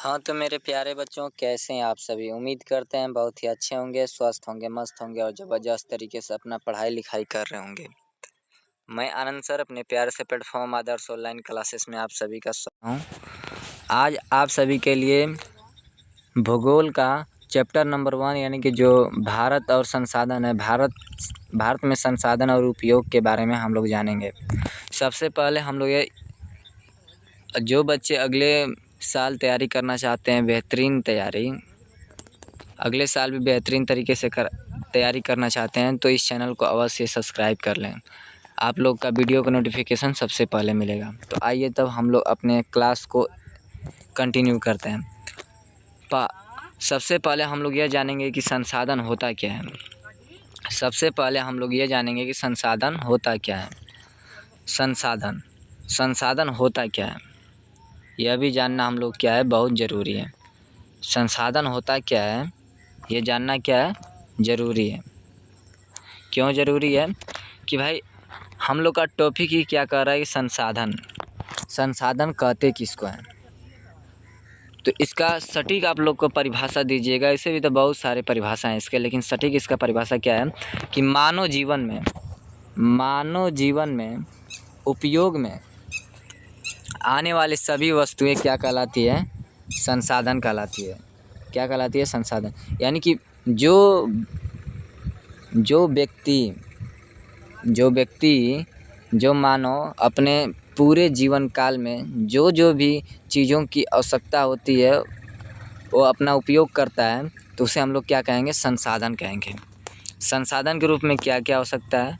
हाँ, तो मेरे प्यारे बच्चों कैसे हैं आप सभी? उम्मीद करते हैं बहुत ही अच्छे होंगे, स्वस्थ होंगे, मस्त होंगे और ज़बरदस्त तरीके से अपना पढ़ाई-लिखाई कर रहे होंगे। मैं आनंद सर अपने प्यारे से प्लेटफ़ॉर्म आदर्श ऑनलाइन क्लासेस में आप सभी का हूँ। आज आप सभी के लिए भूगोल का चैप्टर नंबर 1 यानी कि जो भारत और संसाधन है, भारत में संसाधन और उपयोग के बारे में हम लोग जानेंगे। सबसे पहले हम लोग ये जो बच्चे अगले साल तैयारी करना चाहते हैं बेहतरीन तैयारी, अगले साल भी बेहतरीन तरीके से तैयारी करना चाहते हैं तो इस चैनल को अवश्य सब्सक्राइब कर लें। आप लोग का वीडियो का नोटिफिकेशन सबसे पहले मिलेगा। तो आइए तब हम लोग अपने क्लास को कंटिन्यू करते हैं। सबसे पहले हम लोग यह जानेंगे कि संसाधन होता क्या है। सबसे पहले हम लोग ये जानेंगे कि संसाधन होता क्या है। संसाधन होता क्या है, यह भी जानना हम लोग क्या है बहुत ज़रूरी है। संसाधन होता क्या है ये जानना क्या है ज़रूरी है। क्यों ज़रूरी है कि भाई हम लोग का टॉपिक ही क्या कर रहा है कि संसाधन कहते किसको हैं। तो इसका सटीक आप लोग को परिभाषा दीजिएगा। ऐसे भी तो बहुत सारे परिभाषा हैं इसके, लेकिन सटीक इसका परिभाषा क्या है कि मानव जीवन में उपयोग में आने वाली सभी वस्तुएं क्या कहलाती है, संसाधन कहलाती है। क्या कहलाती है, संसाधन। यानी कि जो व्यक्ति जो मानव अपने पूरे जीवन काल में जो भी चीज़ों की आवश्यकता होती है वो अपना उपयोग करता है तो उसे हम लोग क्या कहेंगे, संसाधन कहेंगे। संसाधन के रूप में क्या क्या हो सकता है,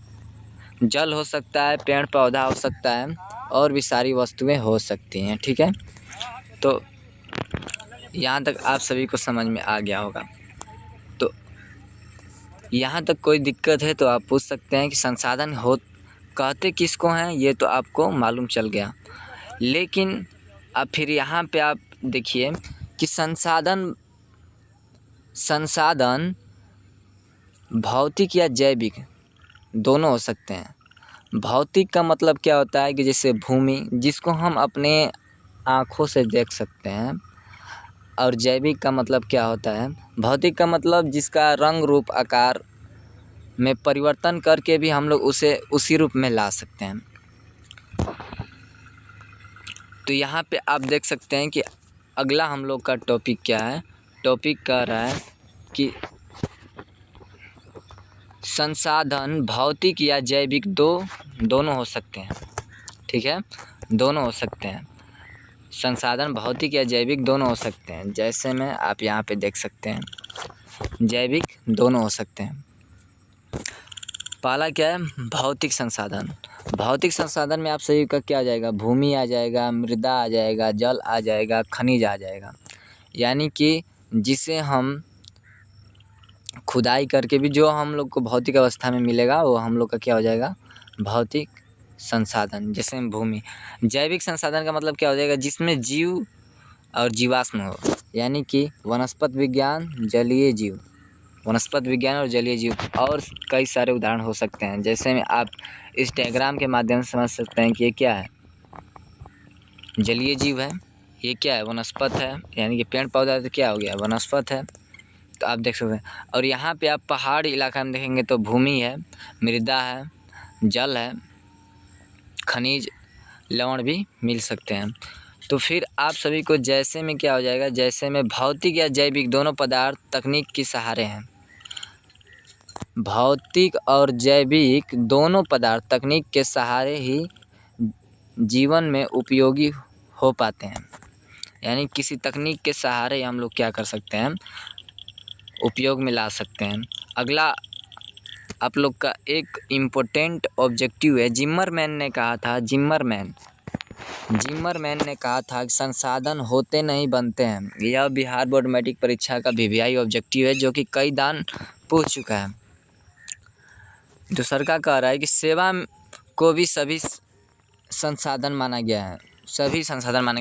जल हो सकता है, पेड़ पौधा हो सकता है और भी सारी वस्तुएं हो सकती हैं। ठीक है, तो यहाँ तक आप सभी को समझ में आ गया होगा। तो यहाँ तक कोई दिक्कत है तो आप पूछ सकते हैं कि संसाधन हो कहते किसको हैं, ये तो आपको मालूम चल गया। लेकिन अब फिर यहाँ पे आप देखिए कि संसाधन भौतिक या जैविक दोनों हो सकते हैं। भौतिक का मतलब क्या होता है कि जैसे भूमि जिसको हम अपने आँखों से देख सकते हैं, और जैविक का मतलब क्या होता है, भौतिक का मतलब जिसका रंग रूप आकार में परिवर्तन करके भी हम लोग उसे उसी रूप में ला सकते हैं। तो यहाँ पे आप देख सकते हैं कि अगला हम लोग का टॉपिक क्या है। टॉपिक कह रहा है कि संसाधन भौतिक या जैविक दोनों हो सकते हैं। ठीक है, दोनों हो सकते हैं। संसाधन भौतिक या जैविक दोनों हो सकते हैं। जैसे में आप यहाँ पे देख सकते हैं जैविक दोनों हो सकते हैं। पहला क्या है, भौतिक संसाधन। भौतिक संसाधन में आप सभी का क्या आ जाएगा, भूमि आ जाएगा, मृदा आ जाएगा, जल आ जाएगा, खनिज आ जाएगा। यानी कि जिसे हम खुदाई करके भी जो हम लोग को भौतिक अवस्था में मिलेगा वो हम लोग का क्या हो जाएगा, भौतिक संसाधन। जैसे भूमि। जैविक संसाधन का मतलब क्या हो जाएगा, जिसमें जीव और जीवाश्म हो, यानी कि वनस्पति विज्ञान, जलीय जीव, वनस्पति विज्ञान और जलीय जीव और कई सारे उदाहरण हो सकते हैं। जैसे में आप इस डायग्राम के माध्यम से समझ सकते हैं कि ये क्या है, जलीय जीव है, ये क्या है, वनस्पति है, यानी कि पेड़ पौधा तो क्या हो गया, वनस्पति है। तो आप देख सकते हैं। और यहाँ पे आप पहाड़ी इलाका में देखेंगे तो भूमि है, मृदा है, जल है, खनिज लवण भी मिल सकते हैं। तो फिर आप सभी को जैसे में क्या हो जाएगा, जैसे में भौतिक या जैविक दोनों पदार्थ तकनीक के सहारे हैं। भौतिक और जैविक दोनों पदार्थ तकनीक के सहारे ही जीवन में उपयोगी हो पाते हैं। यानी किसी तकनीक के सहारे हम लोग क्या कर सकते हैं, उपयोग में ला सकते हैं। अगला आप लोग का एक इम्पोर्टेंट ऑब्जेक्टिव है, जिम्मरमैन ने कहा था कि संसाधन होते नहीं बनते हैं। यह बिहार बोर्ड मैट्रिक परीक्षा का वीवीआई ऑब्जेक्टिव है जो कि कई दान पूछ चुका है। तो सरकार कह रहा है कि सेवा को भी सभी संसाधन माना गया है,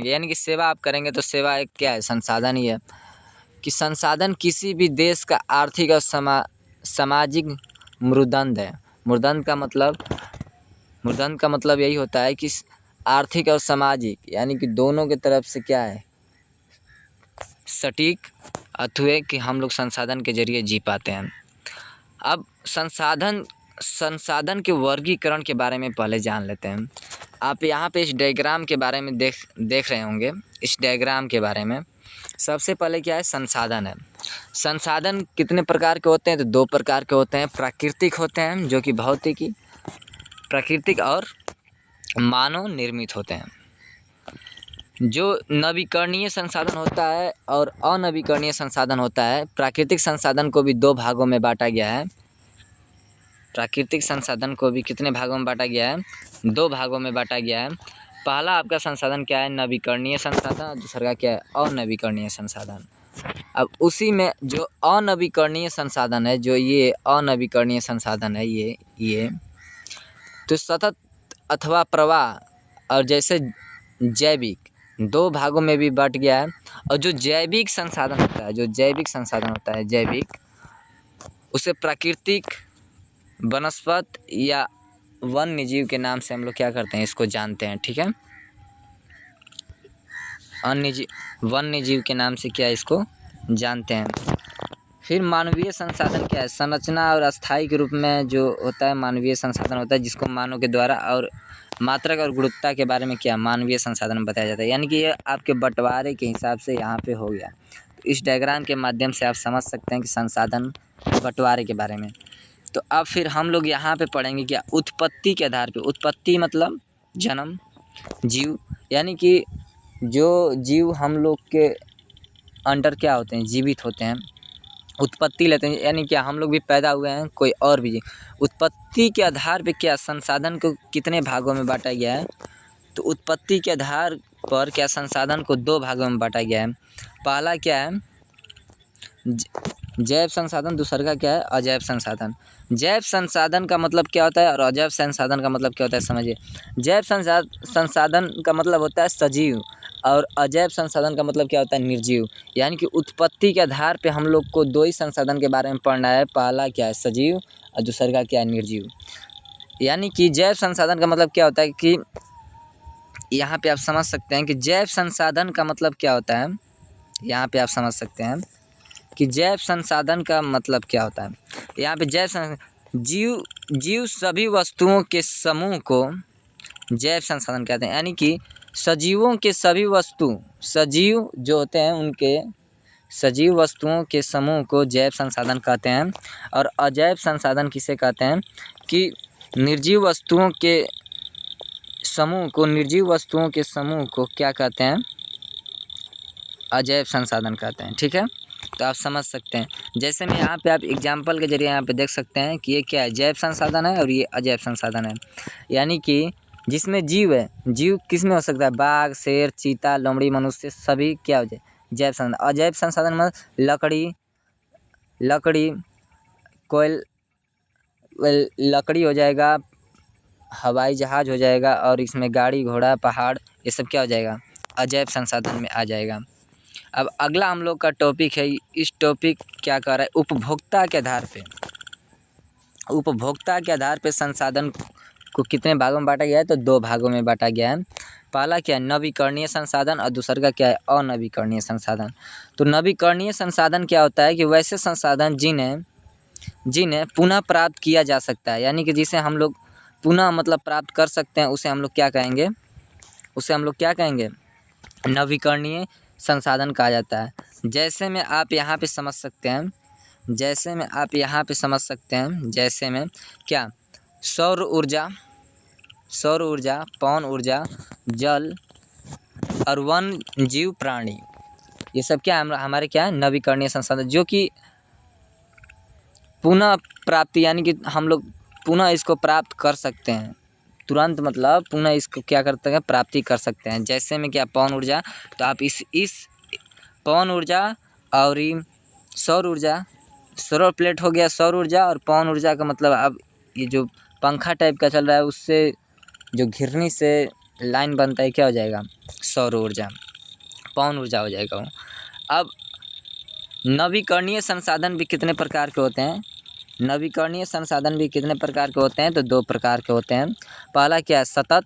यानी कि सेवा आप करेंगे तो सेवा एक क्या है, संसाधन ही है। कि संसाधन किसी भी देश का आर्थिक और सामाजिक मुरुदंड है। मुरुदंड का मतलब यही होता है कि आर्थिक और सामाजिक, यानी कि दोनों की तरफ से क्या है, सटीक अथवा कि हम लोग संसाधन के ज़रिए जी पाते हैं। अब संसाधन के वर्गीकरण के बारे में पहले जान लेते हैं। आप यहाँ पे इस डायग्राम के बारे में देख रहे होंगे। इस डायग्राम के बारे में सबसे पहले क्या है, संसाधन है। संसाधन कितने प्रकार के होते हैं, तो 2 प्रकार के होते हैं। प्राकृतिक होते हैं जो कि भौतिकी, प्राकृतिक और मानव निर्मित होते हैं। जो नवीकरणीय संसाधन होता है और अनवीकरणीय संसाधन होता है। प्राकृतिक संसाधन को भी 2 भागों में बांटा गया है। प्राकृतिक संसाधन को भी कितने भागों में बांटा गया है, 2 भागों में बांटा गया है। पहला आपका संसाधन क्या है, नवीकरणीय संसाधन, और दूसरा क्या है, अनवीकरणीय संसाधन। अब उसी में जो अनवीकरणीय संसाधन है, जो ये अनवीकरणीय संसाधन है, ये तो सतत अथवा प्रवाह और जैसे जैविक 2 भागों में भी बट गया है। और जो जैविक संसाधन होता है, जैविक उसे प्राकृतिक, वनस्पत या वन्यजीव के नाम से हम लोग क्या करते हैं, इसको जानते हैं। ठीक है, वन्यजीव के नाम से क्या इसको जानते हैं। फिर मानवीय संसाधन क्या है, संरचना और अस्थायी के रूप में जो होता है मानवीय संसाधन होता है, जिसको मानव के द्वारा और मात्रक और गुणवत्ता के बारे में क्या मानवीय संसाधन बताया जाता है। यानी कि ये आपके बंटवारे के हिसाब से यहाँ पे हो गया। तो इस डायग्राम के माध्यम से आप समझ सकते हैं कि संसाधन बंटवारे के बारे में। तो अब फिर हम लोग यहाँ पे पढ़ेंगे क्या, उत्पत्ति के आधार पे। उत्पत्ति मतलब जन्म, जीव, यानी कि जो जीव हम लोग के अंडर क्या होते हैं, जीवित होते हैं, उत्पत्ति लेते हैं। यानी क्या हम लोग भी पैदा हुए हैं, कोई और भी। उत्पत्ति के आधार पे क्या संसाधन को कितने भागों में बांटा गया है, तो उत्पत्ति के आधार पर क्या संसाधन को 2 भागों में बांटा गया है। पहला क्या है, जैव संसाधन, दूसरा का क्या है, अजैव संसाधन। जैव संसाधन का मतलब क्या होता है और अजैव संसाधन का मतलब क्या होता है, समझिए। जैव संसाधन का मतलब होता है सजीव और अजैव संसाधन का मतलब क्या होता है, निर्जीव। यानी कि उत्पत्ति के आधार पे हम लोग को 2 ही संसाधन के बारे में पढ़ना है। पहला क्या है, सजीव, और दूसरा का क्या है, निर्जीव। यानी कि जैव संसाधन का मतलब क्या होता है कि यहाँ पे आप समझ सकते हैं कि जैव संसाधन का मतलब क्या होता है। यहाँ पे आप समझ सकते हैं कि जैव संसाधन का मतलब क्या होता है। यहाँ पे जीव सभी वस्तुओं के समूह को जैव संसाधन कहते हैं। यानी कि सजीवों के सभी सजीव जो होते हैं उनके सजीव वस्तुओं के समूह को जैव संसाधन कहते हैं। और अजैव संसाधन किसे कहते हैं कि निर्जीव वस्तुओं के समूह को क्या कहते हैं, अजैव संसाधन कहते हैं। ठीक है, तो आप समझ सकते हैं। जैसे में यहाँ पे आप एग्जाम्पल के जरिए यहाँ पे देख सकते हैं कि ये क्या है, जैव संसाधन है और ये अजैव संसाधन है। यानी कि जिसमें जीव है, जीव किस में हो सकता है, बाघ, शेर, चीता, लोमड़ी, मनुष्य, सभी क्या हो जाए, जैव संसाधन। अजैव संसाधन मतलब लकड़ी हो जाएगा, हवाई जहाज हो जाएगा, और इसमें गाड़ी घोड़ा पहाड़ ये सब क्या हो जाएगा, अजैव संसाधन में आ जाएगा। अब अगला हम लोग का टॉपिक है, इस टॉपिक क्या कर रहा है, उपभोक्ता के आधार पे संसाधन को कितने भागों में बांटा गया है, तो 2 भागों में बांटा गया है। पहला क्या है, नवीकरणीय संसाधन, और दूसरा का क्या है, अनवीकरणीय संसाधन। तो नवीकरणीय संसाधन क्या होता है कि वैसे संसाधन जिन्हें पुनः प्राप्त किया जा सकता है। यानी कि जिसे हम लोग पुनः मतलब प्राप्त कर सकते हैं, उसे हम लोग क्या कहेंगे, नवीकरणीय संसाधन कहा जाता है। जैसे में आप यहाँ पे समझ सकते हैं, जैसे में क्या, सौर ऊर्जा, पवन ऊर्जा, जल और वन जीव प्राणी, ये सब क्या हमारे क्या है, नवीकरणीय संसाधन, जो कि पुनः प्राप्ति, यानी कि हम लोग पुनः इसको प्राप्त कर सकते हैं तुरंत, मतलब पुनः इसको क्या करते हैं, प्राप्ति कर सकते हैं। जैसे में क्या, पवन ऊर्जा, तो आप इस पवन ऊर्जा और सौर ऊर्जा, सोलर प्लेट हो गया सौर ऊर्जा, और पवन ऊर्जा का मतलब अब ये जो पंखा टाइप का चल रहा है उससे जो घिरनी से लाइन बनता है क्या हो जाएगा, सौर ऊर्जा, पवन ऊर्जा हो जाएगा वो। अब नवीकरणीय संसाधन भी कितने प्रकार के होते हैं, तो 2 प्रकार के होते हैं। पहला क्या है, सतत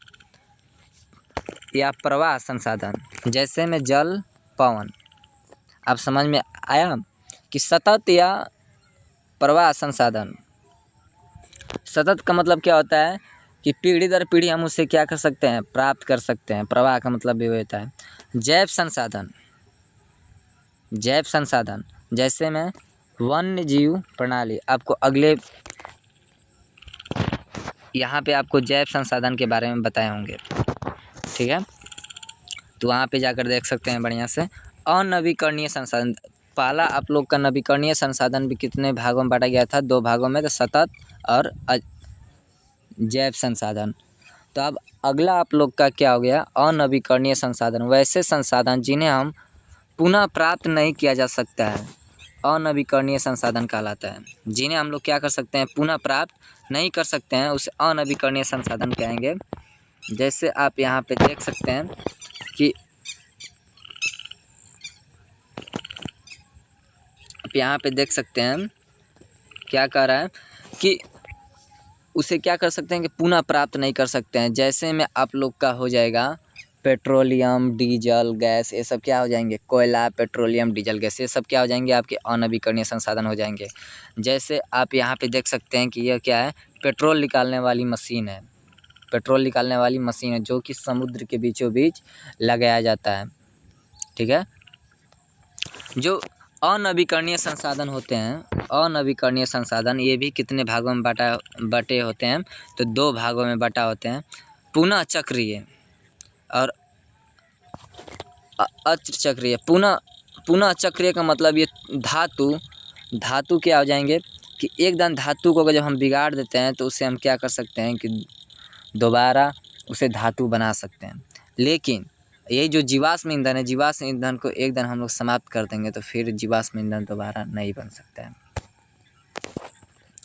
या प्रवाह संसाधन, जैसे में जल, पवन, आप समझ में आया कि सतत या प्रवाह संसाधन। सतत का मतलब क्या होता है कि पीढ़ी दर पीढ़ी हम उससे क्या कर सकते हैं, प्राप्त कर सकते हैं। प्रवाह का मतलब भी होता है जैव संसाधन। जैव संसाधन जैसे में वन्य जीव प्रणाली, आपको अगले यहाँ पे आपको जैव संसाधन के बारे में बताए होंगे, ठीक है, तो वहाँ पे जाकर देख सकते हैं बढ़िया से। अनवीकरणीय संसाधन, पहला आप लोग का नवीकरणीय संसाधन भी कितने भागों में बांटा गया था, 2 भागों में, तो सतत और जैव संसाधन। तो अब अगला आप लोग का क्या हो गया, अनवीकरणीय संसाधन, वैसे संसाधन जिन्हें हम पुनः प्राप्त नहीं किया जा सकता है, अनवीकरणीय संसाधन कहलाता है। जिन्हें हम लोग क्या कर सकते हैं, पुनः प्राप्त नहीं कर सकते हैं, उसे अनवीकरणीय संसाधन कहेंगे। जैसे आप यहाँ पे देख सकते हैं कि आप यहाँ पे देख सकते हैं क्या कह रहा है कि उसे क्या कर सकते हैं कि पुनः प्राप्त नहीं कर सकते हैं। जैसे में आप लोग का हो जाएगा पेट्रोलियम, डीजल, गैस, ये सब क्या हो जाएंगे, कोयला, पेट्रोलियम, डीजल, गैस, ये सब क्या हो जाएंगे, आपके अनवीकरणीय संसाधन हो जाएंगे। जैसे आप यहाँ पे देख सकते हैं कि यह क्या है, पेट्रोल निकालने वाली मशीन है। पेट्रोल निकालने वाली मशीन है जो कि समुद्र के बीचों बीच लगाया जाता है, ठीक है। जो अनवीकरणीय संसाधन होते हैं, अनवीकरणीय संसाधन, ये भी कितने भागों में बटे होते हैं, तो 2 भागों में बटा होते हैं, पुनः चक्रीय और अचक्रीय। पुनः चक्रीय का मतलब ये धातु क्या हो जाएंगे कि एकदम धातु को जब हम बिगाड़ देते हैं तो उसे हम क्या कर सकते हैं कि दोबारा उसे धातु बना सकते हैं। लेकिन ये जो जीवाश्म ईंधन है, जीवाश्म ईंधन को एक दिन हम लोग समाप्त कर देंगे तो फिर जीवाश्म ईंधन दोबारा नहीं बन सकता है।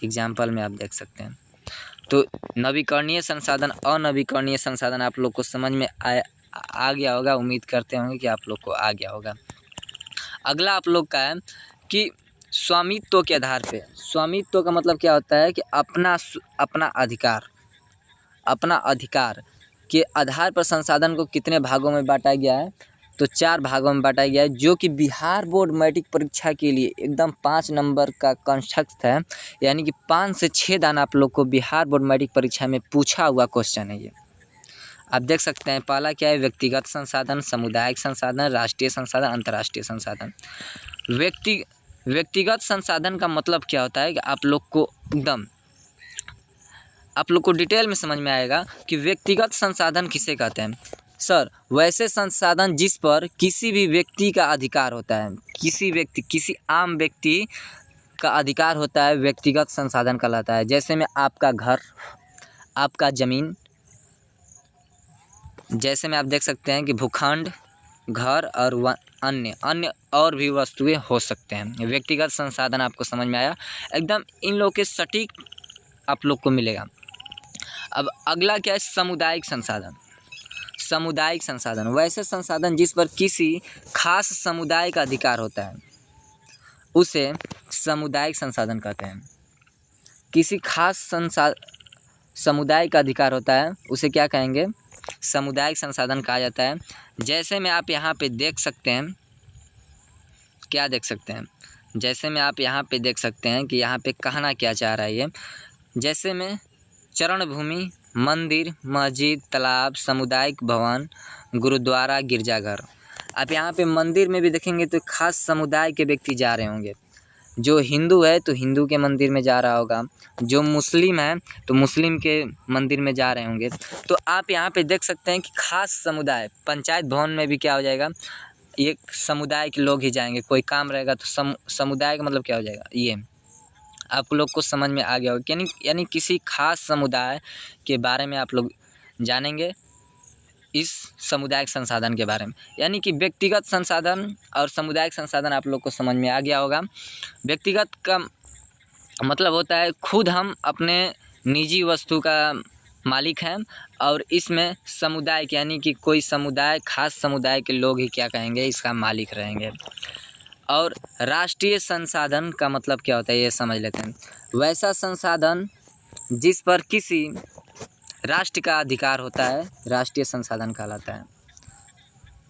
एग्जाम्पल में आप देख सकते हैं। तो नवीकरणीय संसाधन, अनवीकरणीय संसाधन आप लोग को समझ में आ गया होगा, उम्मीद करते होंगे कि आप लोग को आ गया होगा। अगला आप लोग का है कि स्वामित्व के आधार पे। स्वामित्व का मतलब क्या होता है कि अपना अधिकार के आधार पर संसाधन को कितने भागों में बांटा गया है, तो 4 भागों में बांटा गया है, जो कि बिहार बोर्ड मैट्रिक परीक्षा के लिए एकदम 5 नंबर का कंस्ट्रक्ट है। यानी कि 5 से 6 दान आप लोग को बिहार बोर्ड मैट्रिक परीक्षा में पूछा हुआ क्वेश्चन है ये। आप देख सकते हैं पहला क्या है, व्यक्तिगत संसाधन, सामुदायिक संसाधन, राष्ट्रीय संसाधन, अंतर्राष्ट्रीय संसाधन। व्यक्तिगत संसाधन का मतलब क्या होता है कि आप लोग को डिटेल में समझ में आएगा कि व्यक्तिगत संसाधन किसे कहते हैं। सर, वैसे संसाधन जिस पर किसी भी व्यक्ति का अधिकार होता है, किसी आम व्यक्ति का अधिकार होता है, व्यक्तिगत संसाधन कहलाता है। जैसे में आपका घर, आपका ज़मीन, जैसे में आप देख सकते हैं कि भूखंड, घर और अन्य और भी वस्तुएं हो सकते हैं। व्यक्तिगत संसाधन आपको समझ में आया, एकदम इन लोगों के सटीक आप लोग को मिलेगा। अब अगला क्या है, सामुदायिक संसाधन। सामुदायिक संसाधन वैसे संसाधन जिस पर किसी खास समुदाय का अधिकार होता है, उसे सामुदायिक संसाधन कहते हैं। किसी खास समुदाय का अधिकार होता है, उसे क्या कहेंगे, सामुदायिक संसाधन कहा जाता है। जैसे में आप यहाँ पे देख सकते हैं, क्या देख सकते हैं, जैसे में आप यहाँ पे देख सकते हैं कि यहाँ पे कहना क्या चाह रहा है ये। जैसे में चरण भूमि, मंदिर, मस्जिद, तालाब, सामुदायिक भवन, गुरुद्वारा, गिरजाघर। आप यहाँ पे मंदिर में भी देखेंगे तो खास समुदाय के व्यक्ति जा रहे होंगे। जो हिंदू है तो हिंदू के मंदिर में जा रहा होगा, जो मुस्लिम है तो मुस्लिम के मंदिर में जा रहे होंगे। तो आप यहाँ पे देख सकते हैं कि खास समुदाय, पंचायत भवन में भी क्या हो जाएगा, एक समुदाय के लोग ही जाएंगे। कोई काम रहेगा तो समुदाय का मतलब क्या हो जाएगा, ये आप लोग को समझ में आ गया होगा। यानी किसी खास समुदाय के बारे में आप लोग जानेंगे, इस सामुदायिक संसाधन के बारे में। यानी कि व्यक्तिगत संसाधन और सामुदायिक संसाधन आप लोग को समझ में आ गया होगा। व्यक्तिगत का मतलब होता है खुद हम अपने निजी वस्तु का मालिक हैं, और इसमें समुदाय यानी कि कोई समुदाय, खास समुदाय के लोग ही क्या कहेंगे, इसका मालिक रहेंगे। और राष्ट्रीय संसाधन का मतलब क्या होता है ये समझ लेते हैं। वैसा संसाधन जिस पर किसी राष्ट्र का अधिकार होता है, राष्ट्रीय संसाधन कहलाता है।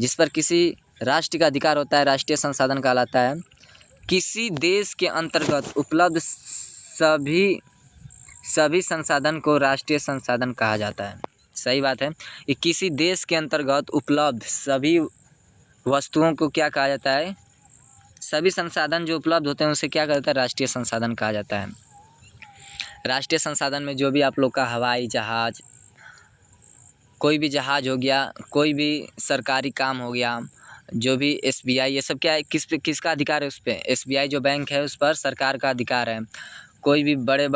जिस पर किसी राष्ट्र का अधिकार होता है राष्ट्रीय संसाधन कहलाता है। किसी देश के अंतर्गत उपलब्ध सभी संसाधन को राष्ट्रीय संसाधन कहा जाता है। सही बात है। कि किसी देश के अंतर्गत उपलब्ध सभी वस्तुओं को क्या कहा जाता है, सभी संसाधन जो उपलब्ध होते हैं उसे क्या कहा जाता है, राष्ट्रीय संसाधन कहा जाता है। राष्ट्रीय संसाधन में जो भी आप लोग का हवाई जहाज़, कोई भी जहाज़ हो गया, कोई भी सरकारी काम हो गया, जो भी SBI, ये सब क्या है, किसका अधिकार है उस पर? SBI जो बैंक है उस पर सरकार का अधिकार है। कोई भी बड़े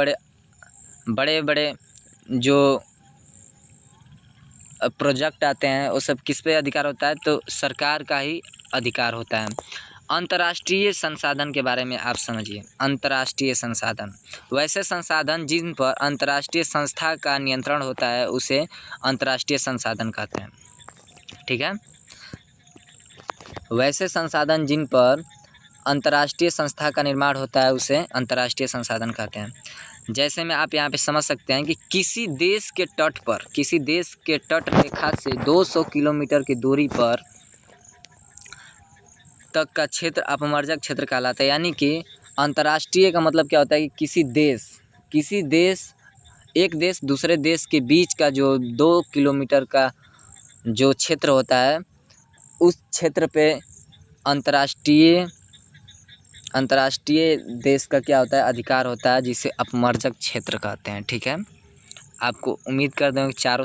बड़े जो प्रोजेक्ट आते हैं वो सब किस पे अधिकार होता है, तो सरकार का ही अधिकार होता है। अंतर्राष्ट्रीय संसाधन के बारे में आप समझिए। अंतर्राष्ट्रीय संसाधन वैसे संसाधन जिन पर अंतर्राष्ट्रीय संस्था का नियंत्रण होता है उसे अंतर्राष्ट्रीय संसाधन कहते हैं। ठीक है। वैसे संसाधन जिन पर अंतर्राष्ट्रीय संस्था का निर्माण होता है उसे अंतर्राष्ट्रीय संसाधन कहते हैं। जैसे में आप यहाँ पे समझ सकते हैं कि किसी देश के तट रेखा से 200 किलोमीटर की दूरी पर तक का क्षेत्र अपमर्जक क्षेत्र कहलाता है। यानी कि अंतर्राष्ट्रीय का मतलब क्या होता है कि एक देश दूसरे देश के बीच का जो 2 किलोमीटर का जो क्षेत्र होता है उस क्षेत्र पे अंतर्राष्ट्रीय देश का क्या होता है, अधिकार होता है, जिसे अपमर्जक क्षेत्र कहते हैं। ठीक है। आपको उम्मीद कर दूँ चारों